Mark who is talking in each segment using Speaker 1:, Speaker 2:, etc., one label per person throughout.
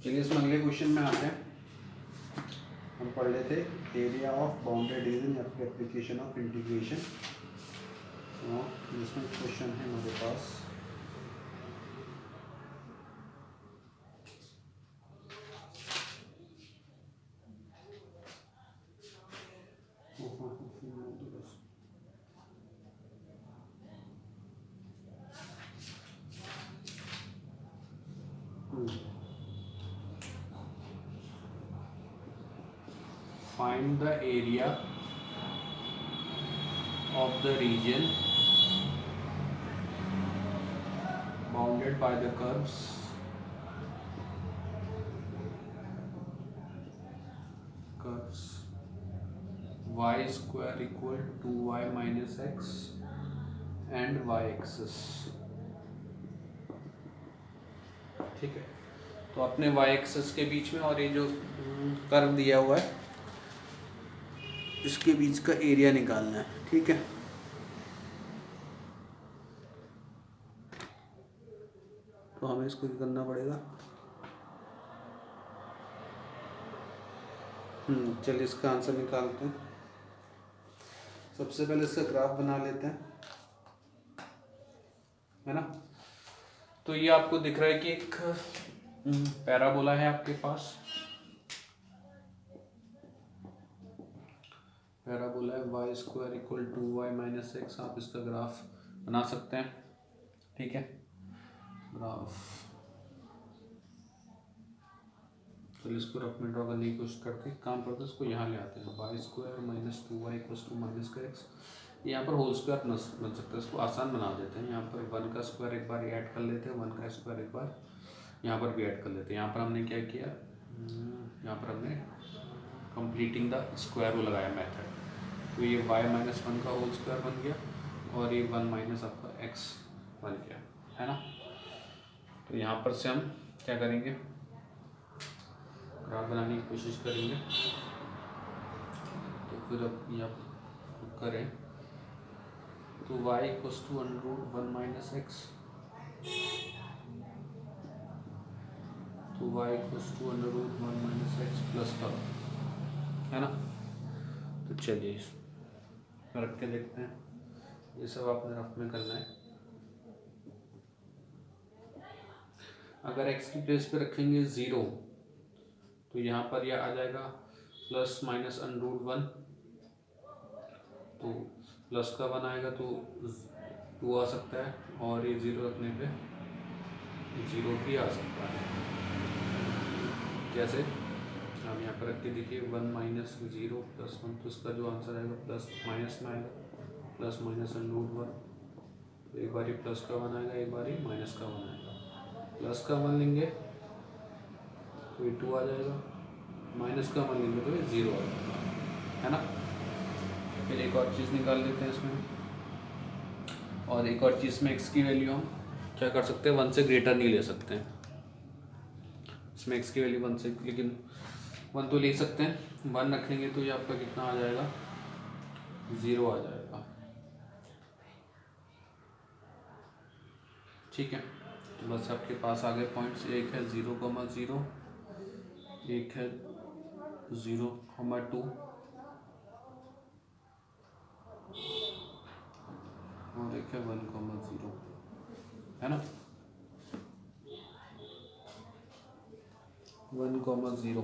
Speaker 1: चलिए इसमें अगले क्वेश्चन में आते हैं। हम पढ़ रहे थे एरिया ऑफ बाउंडेड रीजन या फिर एप्लीकेशन ऑफ इंटीग्रेशन। जिसमें क्वेश्चन है हमारे पास find the area of the region bounded by the curves y square equal 2y minus x and y axis। ठीक है, तो अपने y एक्सिस के बीच में और ये जो कर्व दिया हुआ है इसके बीच का एरिया निकालना है। ठीक है, तो हमें इसको करना पड़ेगा। चलिए इसका आंसर निकालते हैं। सबसे पहले इसका ग्राफ बना लेते हैं, है ना। तो ये आपको दिख रहा है कि एक पैराबोला है आपके पास, पैराबोला है y square equal 2y minus x. आप इसका ग्राफ बना सकते हैं। ठीक है, ग्राफ, चलिए इसको रफ में ड्रॉ करने की कोशिश करते हैं। काम करते हैं, इसको यहाँ ले आते हैं। y square minus 2y equal to minus का एक्स, यहाँ पर होल स्क्वायर बन सकता है। इसको आसान बना देते हैं। यहाँ पर 1 का स्क्वायर एक बार ऐड कर लेते हैं, 1 का स्क्वायर एक बार यहाँ पर भी ऐड कर लेते हैं। यहाँ पर हमने क्या किया, यहाँ पर हमने कंप्लीटिंग द स्क्वायर वो लगाया मेथड। तो ये y माइनस 1 का होल स्क्वायर बन गया और ये 1 माइनस आपका x बन गया, है ना। तो यहाँ पर से हम क्या करेंगे, ग्राफ बनाने की कोशिश करेंगे। तो फिर अब यहाँ करें तो y equals to √1 minus x, तो y equals to √1 minus x plus का, है ना। तो चलिए रख के देखते हैं। ये सब आपने रफ में करना है। अगर x की प्लेस पे रखेंगे 0 तो यहाँ पर यह आ जाएगा प्लस माइनस √1, तो प्लस का 1 आएगा तो 2 आ सकता है, और ये 0 रखने पे 0 भी आ सकता है। कैसे, आप यहाँ पर रख के देखिए 1 माइनस 0 प्लस 1, तो इसका जो आंसर आएगा प्लस माइनस में आएगा, प्लस माइनस √1। तो एक बारी प्लस का 1 आएगा, एक बारी माइनस का 1 आएगा। प्लस का 1 लेंगे तो ये 2 आ जाएगा, माइनस का 1 लेंगे तो ये 0 आ जाएगा, है ना। फिर एक और चीज़ निकाल लेते हैं इसमें, और एक और चीज़ में x की वैल्यू हम क्या कर सकते हैं, 1 से ग्रेटर नहीं ले सकते हैं। इसमें x की वैल्यू 1 से, लेकिन 1 तो ले सकते हैं। 1 रखेंगे तो ये आपका कितना आ जाएगा, 0 आ जाएगा। ठीक है, तो बस आपके पास आगे पॉइंट्स, एक है 0,0, एक है 0,2 और एक है 1,0, है ना। 1,0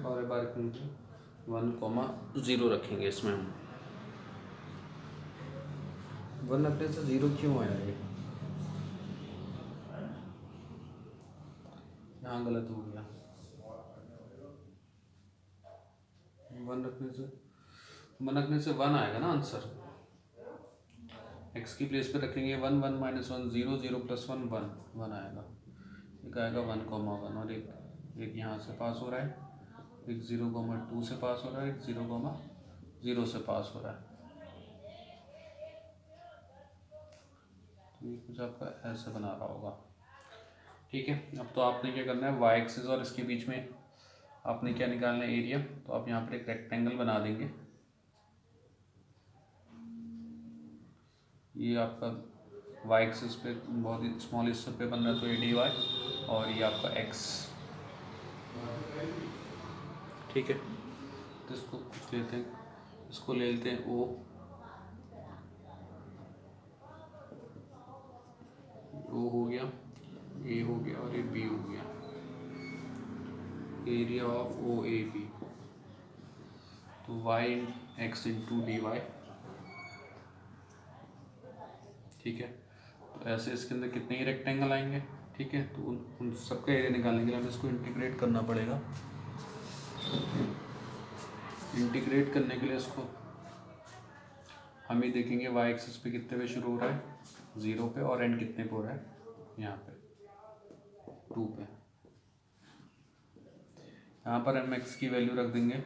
Speaker 1: और एक बार 1,0 रखेंगे। इसमें हम 1 रखने से 0 क्यों आया, ये यहाँ गलत हो गया। 1 रखने से 1 आएगा ना आंसर। x की प्लेस पे रखेंगे 1, 1 माइनस 1 0, 0 प्लस 1 1 आएगा। एक आएगा 1,1 और एक यहाँ से पास हो रहा है, एक 0,2 से पास हो रहा है, एक 0,0 से पास हो रहा है। तो ये कुछ आपका ऐसे बना रहा होगा। ठीक है, अब तो आपने क्या करना है, y एक्सिस और इसके बीच में आपने क्या निकालना है, एरिया। तो आप यहाँ पर एक रेक्टेंगल बना देंगे। ये आपका वाई एक्सिस पे बहुत ही स्मॉल हिस्से पे बन रहा है तो ये डी वाई, और ये आपका एक्स। ठीक है, तो इसको कुछ लेते हैं, इसको ले लेते हैं ओ हो गया, ए हो गया और ये बी हो गया। Area of O A B, तो Y X into D Y. ठीक है, तो ऐसे इसके अंदर कितने ही रेक्टेंगल आएंगे। ठीक है, तो उन सबका एरिया निकालने के लिए हमें इसको इंटीग्रेट करना पड़ेगा। इंटीग्रेट करने के लिए इसको हम ही देखेंगे वाई एक्सिस पे कितने पे शुरू हो रहा है, 0 पे, और एंड कितने पे हो रहा है, यहाँ पे 2 पे। यहाँ पर हम एक्स की वैल्यू रख देंगे।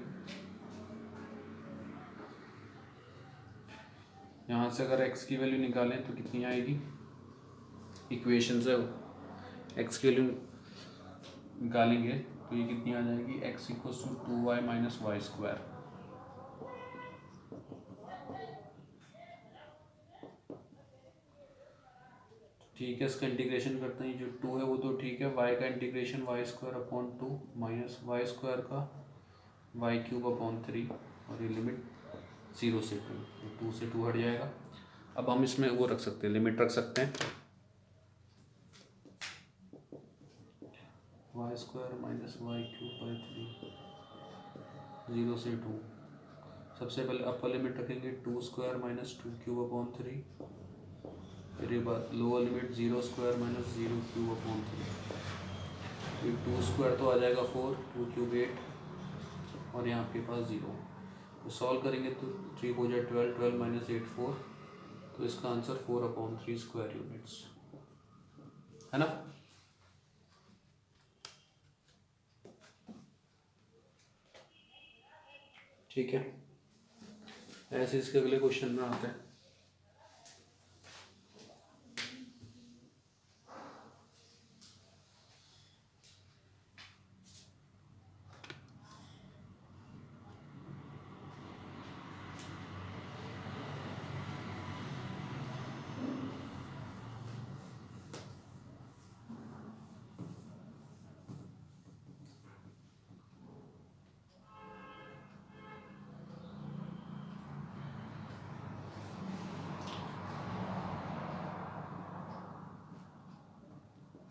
Speaker 1: यहाँ से अगर एक्स की वैल्यू निकालें तो कितनी आएगी, इक्वेशन से एक्स की वैल्यू निकालेंगे तो ये कितनी आ जाएगी, x equals to 2y minus y square. ठीक है, इसका इंटीग्रेशन करते हैं, जो 2 है वो तो ठीक है, y का integration y square upon 2 minus y square का वाई क्यूब अपॉन 3, और ये लिमिट 0 से 2 से 2 हट जाएगा। अब हम इसमें वो रख सकते हैं, लिमिट रख सकते हैं, y square minus y cube by 3, 0 से 2। सबसे पहले अपर लिमिट रखेंगे 2 स्क्वायर माइनस 2 क्यूब अपॉन 3, फिर ये बात lower limit 0 square minus 0 cube upon 3। ये 2 स्क्वायर तो आ जाएगा 4, 2 क्यूब 8, और यहाँ आपके पास 0। तो सॉल्व करेंगे तो 3 हो जाए 12, 12 माइनस 8 4, तो इसका आंसर 4/3 स्क्वायर यूनिट्स है ना। ठीक है, ऐसे इसके अगले क्वेश्चन में आते हैं।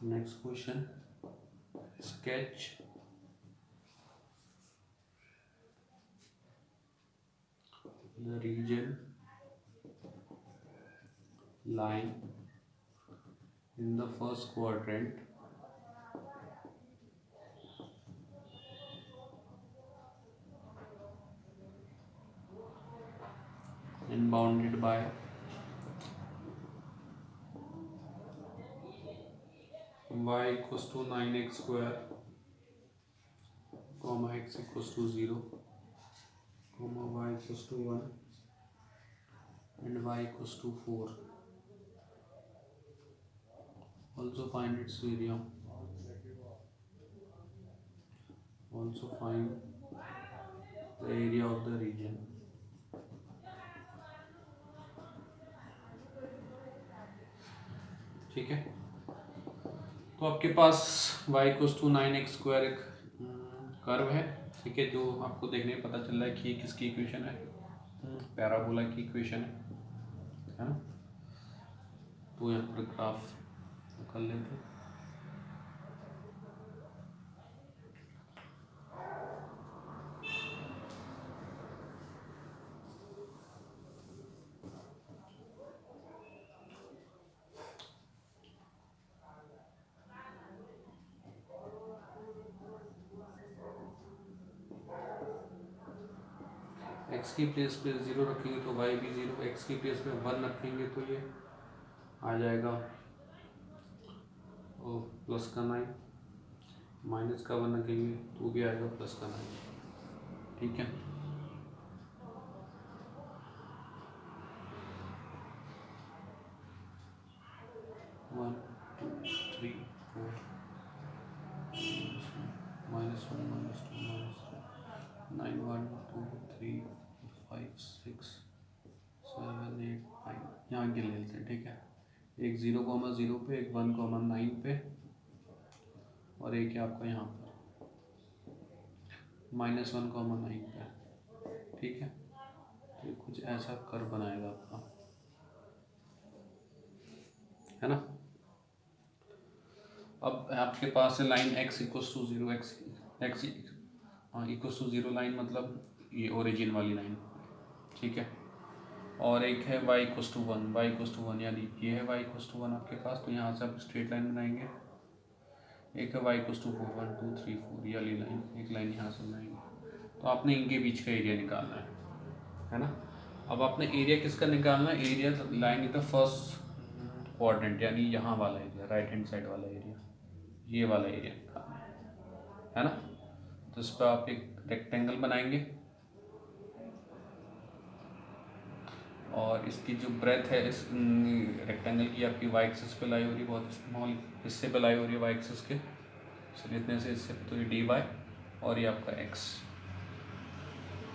Speaker 1: Next question, sketch the region line in the first quadrant and bounded by y equals to 9x square, comma x equals to 0, comma y equals to 1, and y equals to 4. Also find its area. Also find the area of the region. ठीक है, तो आपके पास y equals to 9x square एक curve है। ठीक है, जो आपको देखने में पता चल रहा है कि ये किसकी इक्वेशन है, पैराबोला की इक्वेशन है ना। तो यहाँ पर ग्राफ कर लेते हैं। एक्स की प्लेस पे 0 रखेंगे तो वाई भी 0, एक्स की प्लेस पे 1 रखेंगे तो ये आ जाएगा और प्लस का 9, माइनस का 1 रखेंगे तो भी आएगा प्लस का 9। ठीक है, one two three four, minus 1 minus 2 minus 9 1 2 3 5 6 7 8 9 यहाँ के ले लेते हैं, ठीक है। एक 0,0 पे, एक 1,9 पे, और एक है आपका यहाँ पर -1,9 पे, ठीक है। तो ये कुछ ऐसा कर्व बनाएगा आपका, है ना। अब आपके पास है line x equals to 0, x equals to 0 line, मतलब ये ओरिजिन वाली लाइन, ठीक है। और एक है y equals to 1, y equals to 1, यानी ये है y इक्वस टू 1 आपके पास, तो यहाँ से आप स्ट्रेट लाइन बनाएंगे। एक है y इक्वस टू 4, 1 2 3 4, ये वाली लाइन, एक लाइन यहाँ से बनाएंगे। तो आपने इनके बीच का एरिया निकालना है ना। अब आपने एरिया किसका निकालना है, area line in the first quadrant, यानी यहाँ वाला एरिया, राइट हैंड साइड वाला एरिया, ये वाला एरिया निकालना है ना। तो इस पर आप एक रेक्टेंगल बनाएंगे, और इसकी जो ब्रेथ है इस रेक्टेंगल की आपकी वाई एक्सिस पे लाई हो रही है, बहुत स्मॉल हिस्से पे लाई हो रही है वाई एक्सिस के, चलिए इतने से इससे, तो ये डी वाई और ये आपका एक्स।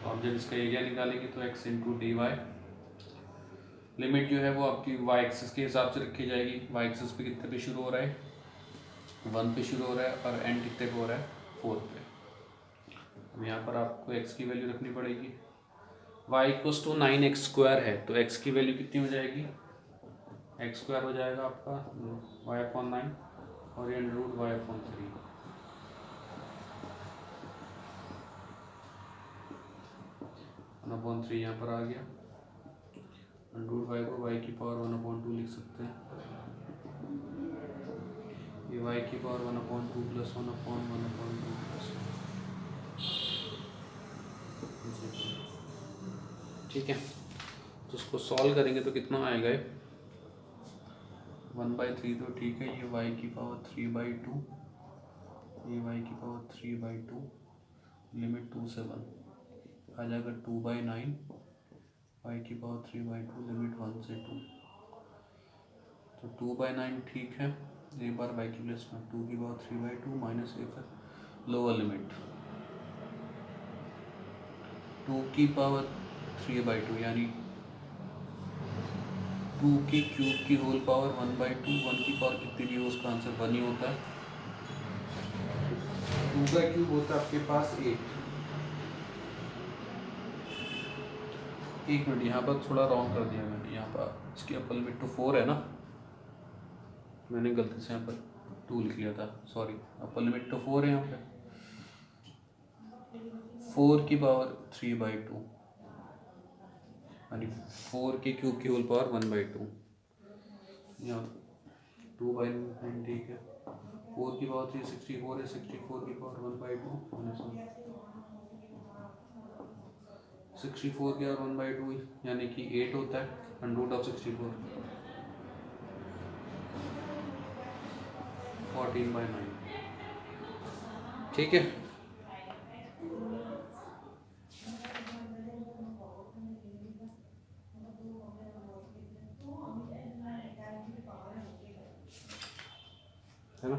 Speaker 1: आप जब इसका एरिया निकालेंगे तो x into D y, limit जो है वो आपकी वाई एक्सिस के हिसाब से रखी जाएगी। वाई एक्सिस पे कितने पे शुरू हो रहा है, 1 पे शुरू हो रहा है, और एंड कितने पे हो रहा है, 4 पे। अब यहाँ पर आपको x की वैल्यू रखनी पड़ेगी। y इक्वस टू 9x² है, तो x की वैल्यू कितनी हो जाएगी, x² हो जाएगा आपका y/9, और ये √y/3। 1/3 यहाँ पर आ गया, √y को y की पावर 1/2 लिख सकते हैं। ये y की पावर 1/2 प्लस 1/1/2 प्लस, ठीक है। तो उसको सॉल्व करेंगे तो कितना आएगा, 1/3 तो ठीक है, ये y की पावर 3/2, ये y की पावर 3/2, लिमिट 2 से 1 आ जाएगा 2/9, y की पावर 3/2, लिमिट 1 से 2, तो 2/9 ठीक है। एक बार y की प्लेस में 2 की पावर 3/2 माइनस एक है लोअर लिमिट 2 की पावर 3/2, यानी 2 की क्यूब की होल पावर 1/2, 1 की पावर कितनी भी हो उसका आंसर 1 ही होता है। 2 का क्यूब होता है आपके पास 8। एक मिनट, यहाँ पर थोड़ा रॉन्ग कर दिया मैंने, यहाँ पर इसकी अपर लिमिट तो 4 है ना, मैंने गलती से यहाँ पर 2 लिख लिया था, सॉरी। अपर लिमिट तो 4 है, यहाँ पे 4 की पावर 3/2, यानी 4 के क्यूब की होल पावर 1/2, यहाँ 2/9 ठीक है। 4 की पावर 3 64 है, 64 की पावर 1/2 64 के और 1/2 यानी कि 8 होता है, √64 14/9, ठीक है। है ना।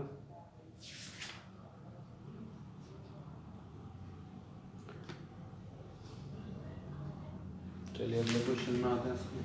Speaker 1: चलिए अगले क्वेश्चन में आते हैं इसमें।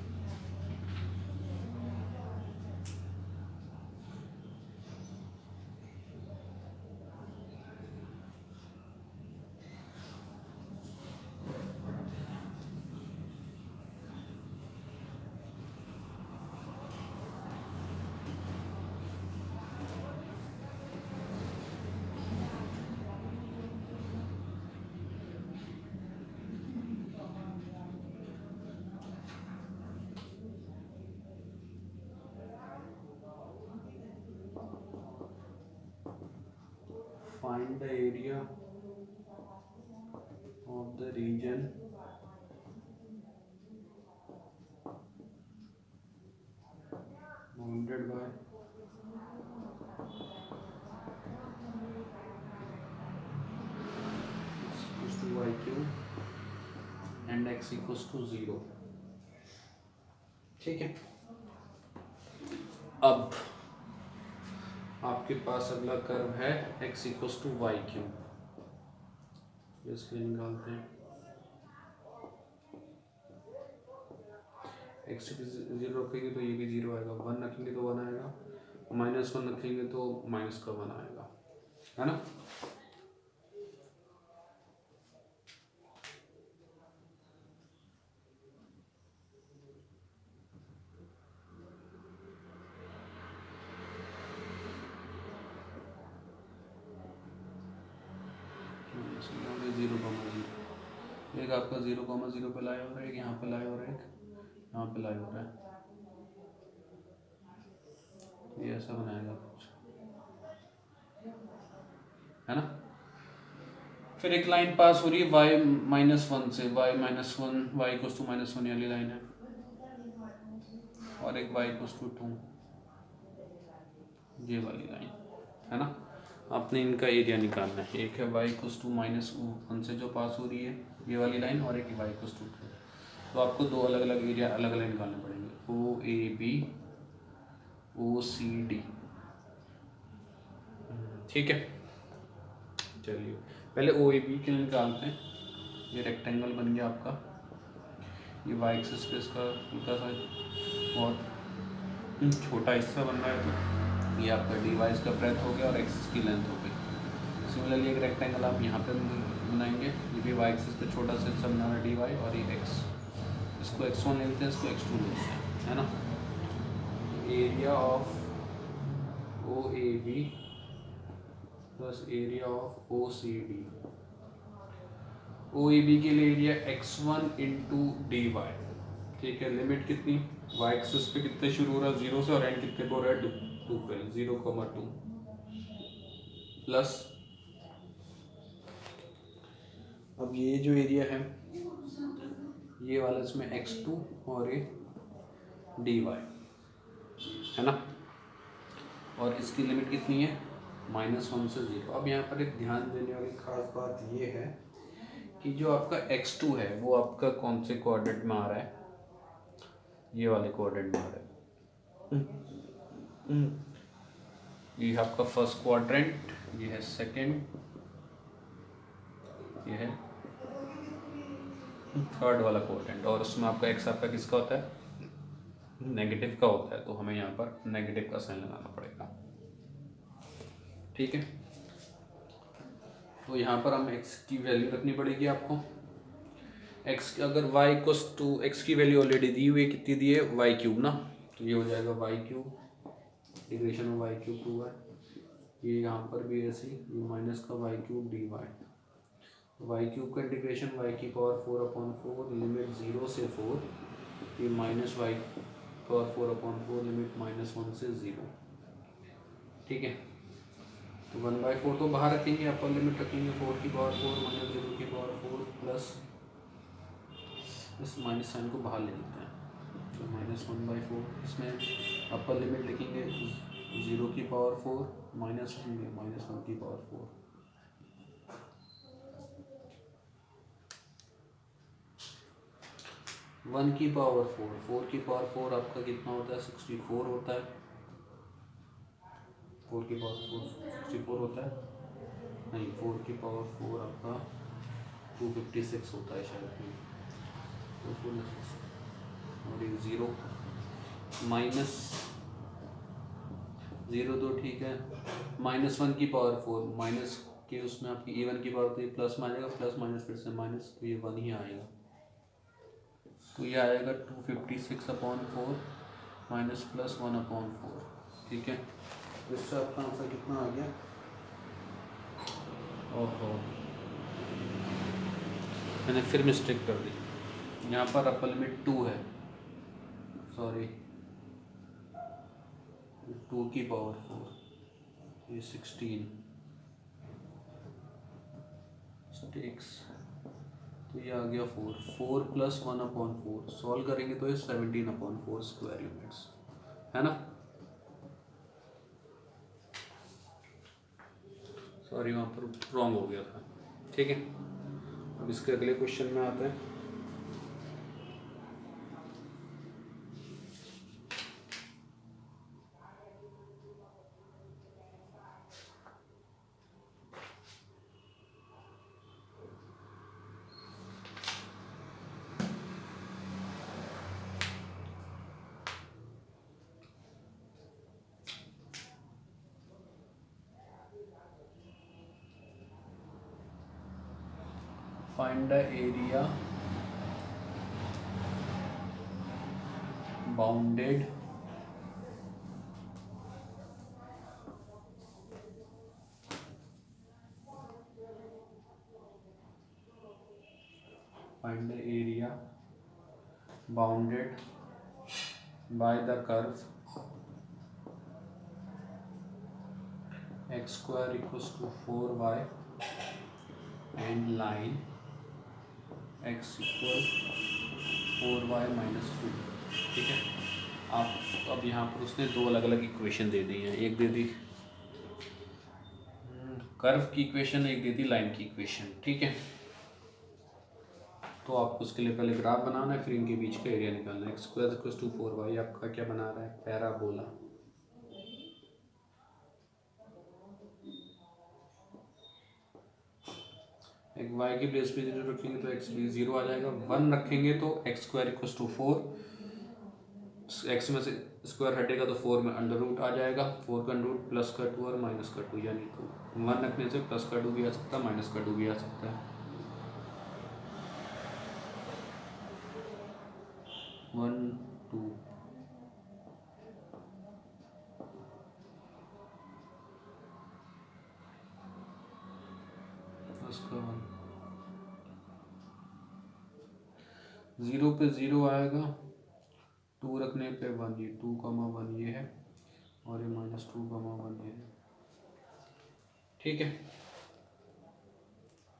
Speaker 1: Find the area of the region bounded by x equals to y cube and x equals to 0, ठीक है। अब आपके पास अगला कर्व है x equals to y cube, इसके निकालते हैं। एक्स जीरो रखेंगे तो ये भी जीरो आएगा, 1 रखेंगे तो 1 आएगा, -1 रखेंगे तो माइनस का 1 आएगा, है ना। जीरो कॉमा जीरो, एक आपका 0,0 पे लाया हो रहा है, एक यहाँ पे लाया हो रहा है, एक यहाँ पे लाया हो रहा है, ये ऐसा बनाएगा कुछ, है ना। फिर एक लाइन पास हो रही है y-1 से, y-1 y इक्वल्स टू -1 वाली लाइन है, और एक y इक्वल्स टू 2 ये वाली लाइन, है ना। आपने इनका एरिया निकालना है, एक है y इक्वल्स टू -1 से जो पास हो रही है ये वाली लाइन, और एक y इक्वल्स टू 2, तो आपको दो अलग अलग एरिया अलग अलग निकालने पड़ेंगे, OAB OCD, ठीक है। चलिए पहले OAB के लिए निकालते हैं। ये रेक्टेंगल बन गया आपका, ये y एक्सिस पे इसका हल्का सा बहुत छोटा हिस्सा बन रहा है, तो ये आपका dy इसका ब्रेथ हो गया और एक्सिस की लेंथ हो गई। सिमिलरली एक रेक्टेंगल आप यहाँ पे बनाएंगे, ये भी y एक्सिस पे छोटा सा हिस्सा बना रहा है dy, और ये x, इसको x1 लेते हैं, इसको x2 लेते हैं, है ना। Area of OAB plus area of OCD, OAB के लिए एरिया x1 इंटू dy, ठीक है। लिमिट कितनी, y एक्सिस पे कितने शुरू हो रहा है 0 से, और एंड कितने पे हो रहा है 2 पे, 0,2 प्लस, अब ये जो एरिया है ये वाला इसमें x2 और ये dy, है ना। और इसकी लिमिट कितनी है -1 से 0। अब यहाँ पर एक ध्यान देने वाली खास बात ये है कि जो आपका x2 है वो आपका कौन से कोऑर्डिनेट में आ रहा है, ये वाले कोऑर्डिनेट में आ रहा है। ये आपका फर्स्ट क्वाड्रेंट, ये है सेकंड, ये है थर्ड वाला क्वाड्रेंट, और उसमें आपका x आपका किसका होता है, नेगेटिव का होता है, तो हमें यहाँ पर नेगेटिव का साइन लगाना पड़ेगा, ठीक है। तो यहाँ पर हम x की वैल्यू रखनी पड़ेगी आपको, x अगर y इक्वल्स टू, x की वैल्यू ऑलरेडी दी हुई है, कितनी दी है y³ ना, तो ये हो जाएगा y³ इंटीग्रेशन में y³ 2y, ये यहाँ पर भी ऐसे ही माइनस का y³ dy, y³ का इंटीग्रेशन y⁴/4 लिमिट 0 से 4, ये -y⁴/4 लिमिट -1 से 0, ठीक है। तो 1/4 तो बाहर रखेंगे, अपर लिमिट रखेंगे 4⁴ -0⁴ प्लस, इस माइनस साइन को बाहर ले लेते हैं, तो -1/4, इसमें अपर लिमिट लिखेंगे 0⁴ माइनस -1⁴, 4⁴ आपका कितना होता है 64 होता है, 4⁴ 64 होता है, नहीं 4⁴ आपका 256 होता है शायद, और ये 0 माइनस 0 तो ठीक है, -1⁴ माइनस के उसमें आपकी इवन की पावर, तो ये प्लस में आ जाएगा, प्लस माइनस फिर से माइनस, तो ये 1 ही आएगा, तो ये आएगा 256/4 माइनस प्लस 1/4, ठीक है। तो इससे आपका आंसर कितना आ गया, ओहो मैंने फिर मिस्टेक कर दी, यहाँ पर अपर लिमिट 2 है, सॉरी 2⁴, ये 16 स्टेक्स, तो ये आ गया 4 प्लस 1/4, सॉल्व करेंगे तो ये 17/4 स्क्वायर यूनिट्स, है ना। सॉरी वहाँ पर रॉन्ग हो गया था, ठीक है। अब इसके अगले क्वेश्चन में आते हैं। Find the area bounded find the area bounded by the curve x square equals to 4y and line x equal 4y minus 2। ठीक है, आप अब यहाँ पर उसने दो अलग अलग इक्वेशन दे दी हैं, एक दे दी कर्व की इक्वेशन, एक दे दी लाइन की इक्वेशन। ठीक है, तो आपको उसके लिए पहले ग्राफ बनाना है, फिर इनके बीच का एरिया निकालना है। X square equals to 4y आपका क्या बना रहा है, पैराबोला। एक y की प्लेस पे 0 रखेंगे तो x भी 0 आ जाएगा, 1 रखेंगे तो x square equals to 4, x में से स्क्वायर हटेगा तो 4 में अंडर रूट आ जाएगा, 4 का रूट प्लस का 2 और माइनस का 2, यानी तो 1 रखने से प्लस का 2 भी आ सकता है, माइनस का 2 भी आ सकता है। 1 2 प्लस का 1, 0 पे 0 आएगा, 2 रखने पे 1, ये 2,1 ये है और ये -2,1 ये है। ठीक है,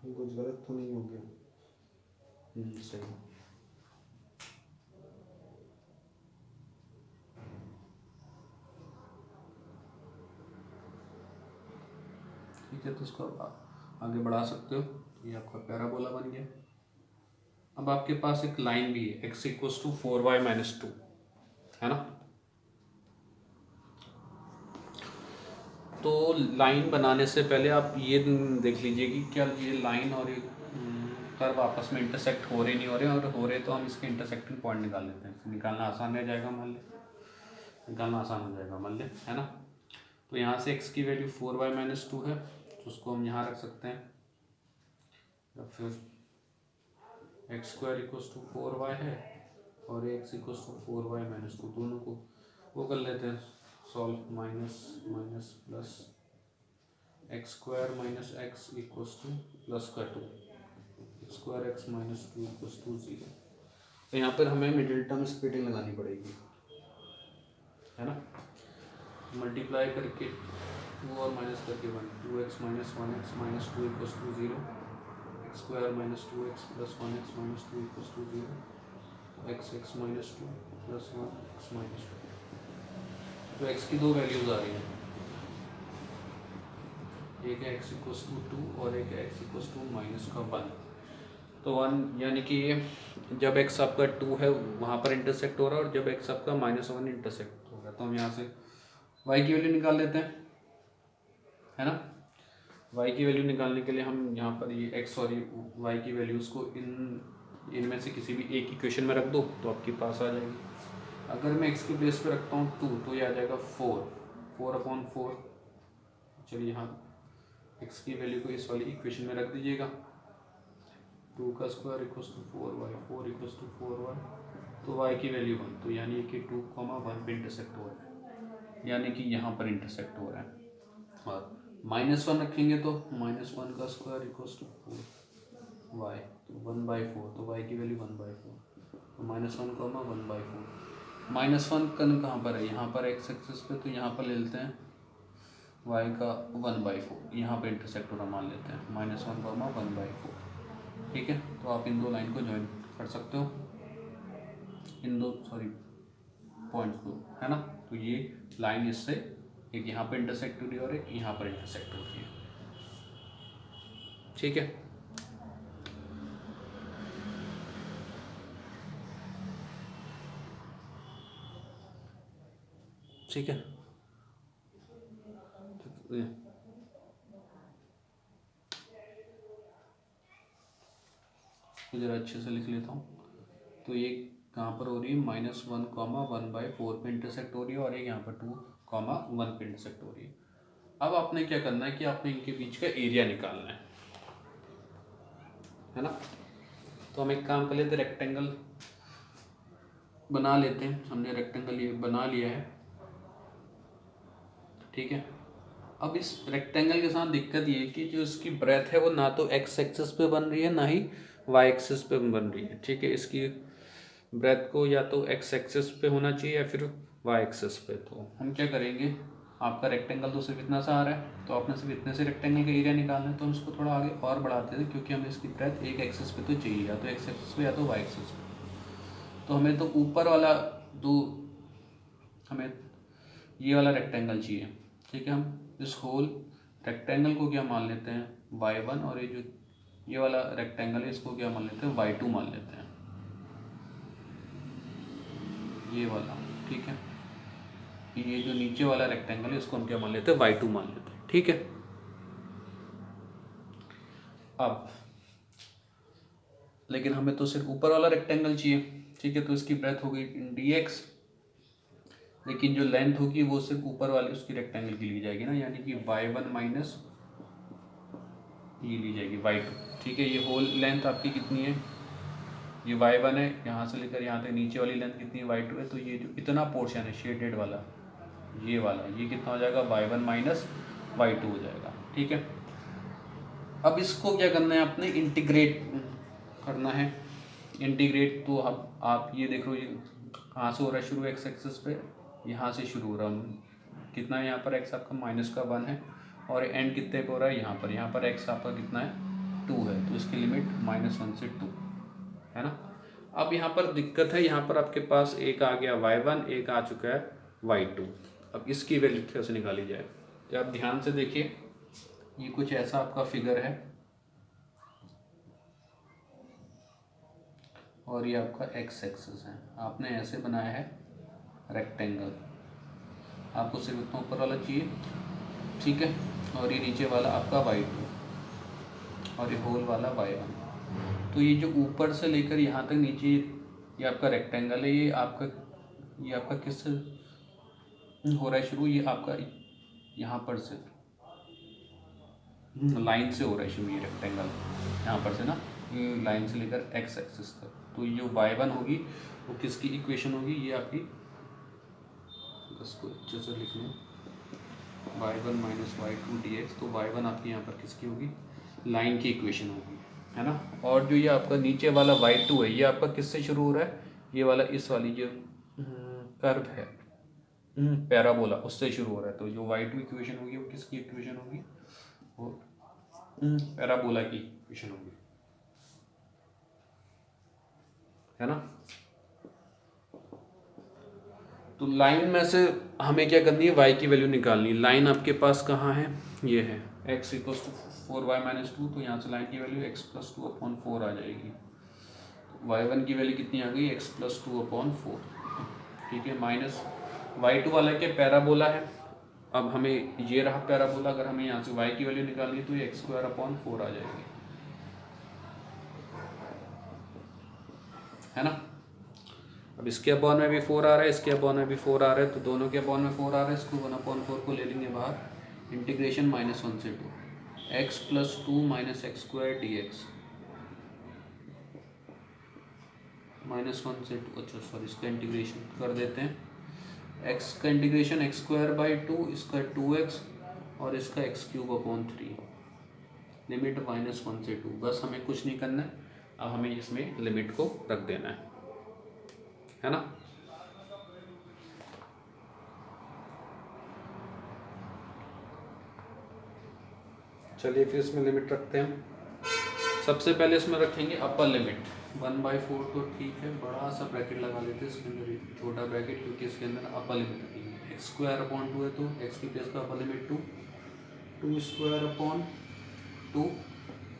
Speaker 2: ये कुछ गलत तो नहीं हो गया?
Speaker 1: सही। ठीक है, तो इसको आगे बढ़ा सकते हो, ये आपका पैराबोला बन गया। अब आपके पास एक लाइन भी है, x equals to 4y minus 2, है ना। तो लाइन बनाने से पहले आप ये देख लीजिए कि क्या ये लाइन और ये कर्व आपस में इंटरसेक्ट हो रहे नहीं हो रहे, और हो रहे तो हम इसके इंटरसेक्टिंग पॉइंट निकाल लेते हैं, निकालना आसान हो जाएगा, मान ले निकालना आसान हो जाएगा मान ले, है ना। तो यहाँ से x की वैल्यू 4y माइनस 2 है, तो उसको हम यहाँ रख सकते हैं, या फिर x square equals to 4y है और x equals to 4y minus 2, दोनों को वो कर लेते हैं solve, minus minus plus x square minus x equals to plus का 2, x square x minus 2 equals to 0। तो यहाँ पर हमें मिडिल टर्म स्प्लिटिंग लगानी पड़ेगी, है ना। मल्टीप्लाई करके 2 और माइनस करके 1, 2x minus 1x minus 2 equals to 0, x square minus 2x plus 1x minus 2 equals to 0, x x minus 2 plus 1x minus 2। तो x की दो वैल्यूज आ रही हैं, एक है x इक्वल्स टू 2 और एक है x इक्वल्स टू माइनस का 1। तो 1 यानी कि जब x आपका 2 है वहाँ पर इंटरसेक्ट हो रहा है, और जब x आपका -1 इंटरसेक्ट हो रहा है, तो हम यहाँ से y की वैल्यू निकाल लेते हैं, है ना। y की वैल्यू निकालने के लिए हम यहाँ पर ये x और ये y की वैल्यूज़ को इनमें से किसी भी एक इक्वेशन में रख दो तो आपके पास आ जाएगी। अगर मैं x की प्लेस पे रखता हूँ 2, तो ये आ जाएगा 4/4। चलिए यहाँ x की वैल्यू को इस वाली इक्वेशन में रख दीजिएगा, 2 का square equals to 4y, 4 equals to 4y, तो y की वैल्यू 1, तो यानी कि 2,1 पे इंटरसेक्ट हो रहा है, यानी कि यहाँ पर इंटरसेक्ट हो रहा है। और -1 रखेंगे तो -1 का स्क्वायर इक्वल्स टू 4y, तो 1/4, तो y की वैल्यू 1/4, तो -1 का 1/4। -1 कहाँ पर है, यहाँ पर x एक्सिस पे, तो यहाँ पर ले लेते हैं y का 1/4, यहाँ पे इंटरसेक्ट हो रहा मान लेते हैं, -1 का 1/4। ठीक है, तो आप इन दो लाइन को ज्वाइन कर सकते हो, इन दो पॉइंट्स को, है ना। तो ये लाइन इससे एक यहाँ पर इंटरसेक्ट हो रही है और एक यहाँ पर इंटरसेक्ट हो रही है। ठीक है, ठीक है, जरा अच्छे से लिख लेता हूँ। तो ये कहाँ पर हो रही है, -1,1/4 पे इंटरसेक्ट हो रही है, और एक यहाँ पर 2,1 पे इंटरसेक्ट हो रही है। अब आपने क्या करना है कि आपने इनके बीच का एरिया निकालना है। है ना। तो हम एक काम कर लेते, रेक्टेंगल बना लेते हैं। हमने रेक्टेंगल ये बना लिया है, ठीक है। अब इस रेक्टेंगल के साथ दिक्कत ये है कि जो इसकी ब्रेथ है वो ना तो एक्स एक्सिस पे बन रही है ना ही वाई एक्सिस पे बन रही है, ठीक है। इसकी ब्रेथ को या तो एक्स एक्सिस पे होना चाहिए या फिर वाई एक्सिस पे। तो हम क्या करेंगे, आपका रेक्टेंगल तो सिर्फ इतना सा आ रहा है, तो आपने सिर्फ इतने से रेक्टेंगल का एरिया निकालना है। तो हम इसको थोड़ा आगे और बढ़ाते हैं, क्योंकि हमें इसकी ब्रेथ एक एक्सिस पे तो चाहिए, या तो एक्स एक्सिस पे या तो वाई एक्सिस पे। तो हमें तो ऊपर वाला दो, हमें ये वाला रेक्टेंगल चाहिए, ठीक है। हम इस होल रेक्टेंगल को क्या मान लेते हैं, y1, और ये जो ये वाला रेक्टेंगल है इसको क्या मान लेते हैं, y2 मान लेते हैं, ये वाला, ठीक है। ये जो नीचे वाला रेक्टेंगल है इसको हम क्या मान लेते हैं, y2 मान लेते हैं, ठीक है। अब लेकिन हमें तो सिर्फ ऊपर वाला रेक्टेंगल चाहिए, ठीक है। तो इसकी ब्रेथ हो गई dx, लेकिन जो लेंथ होगी वो सिर्फ ऊपर वाले उसकी रेक्टेंगल की ली जाएगी ना, यानी कि y1 माइनस ये ली जाएगी y2, ठीक है। ये होल लेंथ आपकी कितनी है, ये y1 है, यहाँ से लेकर यहाँ तक नीचे वाली लेंथ कितनी है, y2 है। तो ये जो इतना पोर्शन है शेडेड वाला, ये वाला, ये कितना हो जाएगा, y1 माइनस y2 हो जाएगा, ठीक है। अब इसको क्या करना है, आपने इंटीग्रेट करना है। इंटीग्रेट तो अब आप ये देख लो, ये कहाँ से हो रहा है शुरू, एक्स एक्सिस पे यहाँ से शुरू हो रहा है। कितना है यहाँ पर, एक्स आपका -1 है, और एंड कितने पे हो रहा है, यहाँ पर एक्स आपका कितना है, 2 है। तो इसकी लिमिट -1 से 2 है ना। अब यहाँ पर दिक्कत है, यहाँ पर आपके पास एक आ गया y1, एक आ चुका है y2। अब इसकी वैल्यू कैसे निकाली जाए, तो आप ध्यान से देखिए, ये कुछ ऐसा आपका फिगर है, और ये आपका एक्स एक्सिस है। आपने ऐसे बनाया है रेक्टेंगल, आपको सिर्फ इतना ऊपर वाला चाहिए, ठीक है। और ये नीचे वाला आपका y2, और ये होल वाला y1। तो ये जो ऊपर से लेकर यहाँ तक नीचे ये आपका रेक्टेंगल है, ये आपका किस हो रहा है शुरू, ये आपका यहाँ पर से लाइन से हो रहा है शुरू, ये रेक्टेंगल यहाँ पर से ना, ये लाइन से लेकर एक्स एक्सिस तक। तो ये जो y1 होगी वो किसकी इक्वेशन होगी, ये आपकी, इसको अच्छे से लिख लें, y1 माइनस y2 dx। तो y1 आपकी यहाँ पर किसकी होगी, लाइन की इक्वेशन होगी, है ना। और जो ये आपका नीचे वाला y2 है, ये आपका किससे शुरू हो रहा है, ये वाला इस वाली जो कर्व है, पैराबोला, उससे शुरू हो रहा है। तो जो y2 इक्वेशन होगी वो किसकी इक्वेशन होगी, वो पैराबोला की इक्वेशन होगी, है ना। तो लाइन में से हमें क्या करनी है, y की वैल्यू निकालनी है। लाइन आपके पास कहाँ है, ये है, x = 4y - 2। तो यहाँ से लाइन की वैल्यू x + 2/4 आ जाएगी। y1 की वैल्यू कितनी आ गई, x + 2/4, ठीक है। माइनस y2 वाला क्या पैराबोला है। अब हमें ये रहा पैराबोला, अगर हमें यहाँ से y की वैल्यू निकालनी है तो ये x² आ जाएगी, है ना। अब इसके अपॉन में भी 4 आ रहा है, इसके अपॉन में भी 4 आ रहा है, तो दोनों के अपॉन में 4 आ रहा है, इसको 1/4 को ले लेंगे बाहर, इंटीग्रेशन -1 से 2, x + 2 - x² dx, -1 से 2, अच्छा सॉरी, इसका इंटीग्रेशन कर देते हैं। x का इंटीग्रेशन x²/2, इसका 2x, और इसका x³/3, लिमिट -1 से 2। बस हमें कुछ नहीं करना है, अब हमें इसमें लिमिट को रख देना है ना। चलिए फिर इसमें लिमिट रखते हैं। सबसे पहले इसमें रखेंगे अपर लिमिट 1/4, तो ठीक है, बड़ा सा ब्रैकेट लगा लेते हैं इसके अंदर, छोटा ब्रैकेट, क्योंकि इसके अंदर अपर लिमिट रखेंगे। x²/2 है तो x की प्लेस पर अपर लिमिट 2, 2²/2,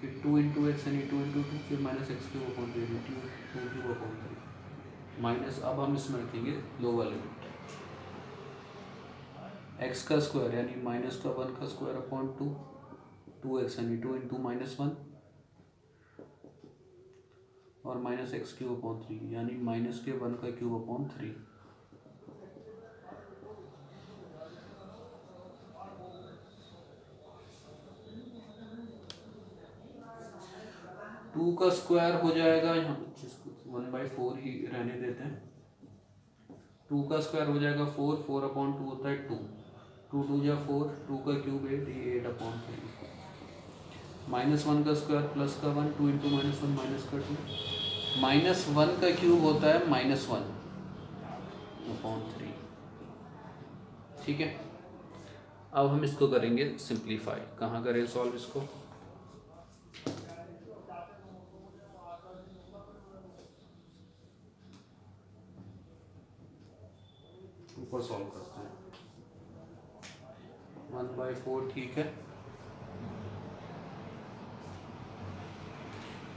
Speaker 1: फिर 2 × x यानी 2 × 2, फिर -x³/3, 2³ माइनस। अब हम इसमें रखेंगे लोअर लिमिट, x का स्क्वायर यानी -1² 2x यानी 2 × -1, और -x³/3 यानी -1³ 3। 2 का स्क्वायर हो जाएगा, यहाँ 1/4 ही रहने देते हैं। 2 का स्क्वायर हो जाएगा 4, 4/2 होता है 2, 2 2 जा 4, 2 का क्यूब 8, ये 8/3। -1 का स्क्वायर प्लस का 1, 2 × -1 माइनस का 2, -1 का क्यूब होता है -1/3। ठीक है, अब हम इसको करेंगे सिंप्लीफाई। कहाँ करें सॉल्व इसको? ऊपर सॉल्व करते हैं। 1/4 ठीक है।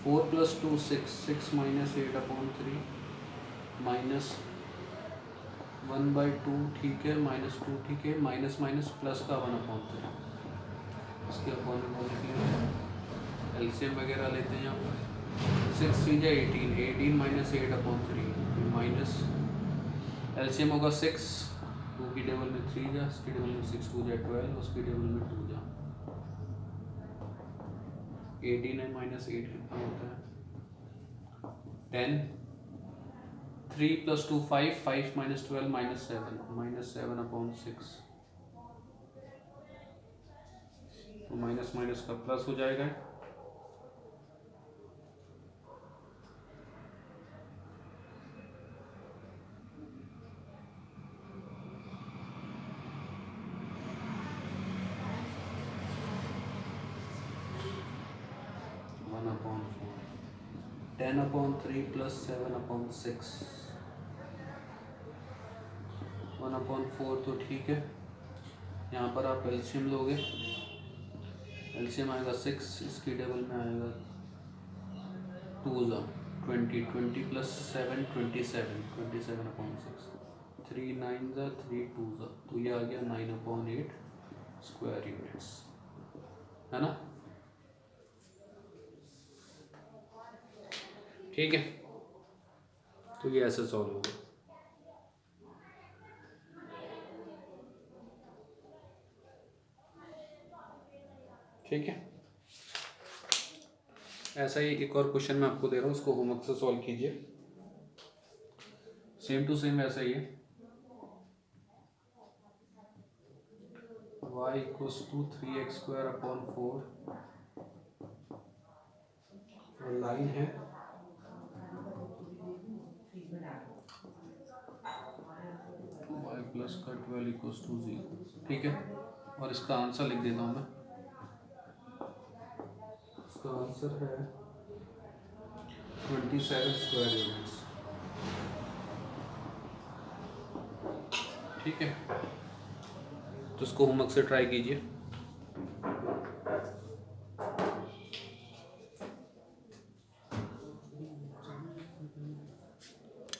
Speaker 1: 4 + 2 6, 6 - 8/3 -1/2 ठीक है, -2 ठीक है, माइनस माइनस प्लस का 1/3। इसके अपॉन में लिख लेते हैं, एलसीएम वगैरह लेते हैं यहाँ पर। 6 3 जा 18, 18 - 8/3 माइनस एलसीएम होगा 6, 2 की टेबल में 3 जा, उसकी टेबल में 6 2 जा 12, उसकी टेबल में 2 जा 18 है, -8 कितना होता है 10, 3 + 2 5, 5 - 12 -7, -7/6, तो माइनस माइनस का प्लस हो जाएगा। वन अपॉन 10/3 + 7/6, 1/4 तो ठीक है। यहाँ पर आप एलसीएम लोगे, एलसीएम आएगा 6, इसकी टेबल में आएगा 2 जा 20, 20 + 7 27, 27/6, 3 9 जा 3 2 जा, तो ये आ गया 9/8 स्क्वायर यूनिट्स, है ना। ठीक है, तो ये ऐसे सॉल्व होगा। ठीक है, ऐसा ही एक और क्वेश्चन मैं आपको दे रहा हूँ, उसको होमवर्क से सॉल्व कीजिए। सेम टू सेम ऐसा ही है। y = 3x²/4 और लाइन है y + 12 = 0। ठीक है, और इसका आंसर लिख देता हूँ मैं। इसका आंसर है 27 स्क्वायर यूनिट्स। ठीक है, तो इसको होमवर्क से ट्राई कीजिए।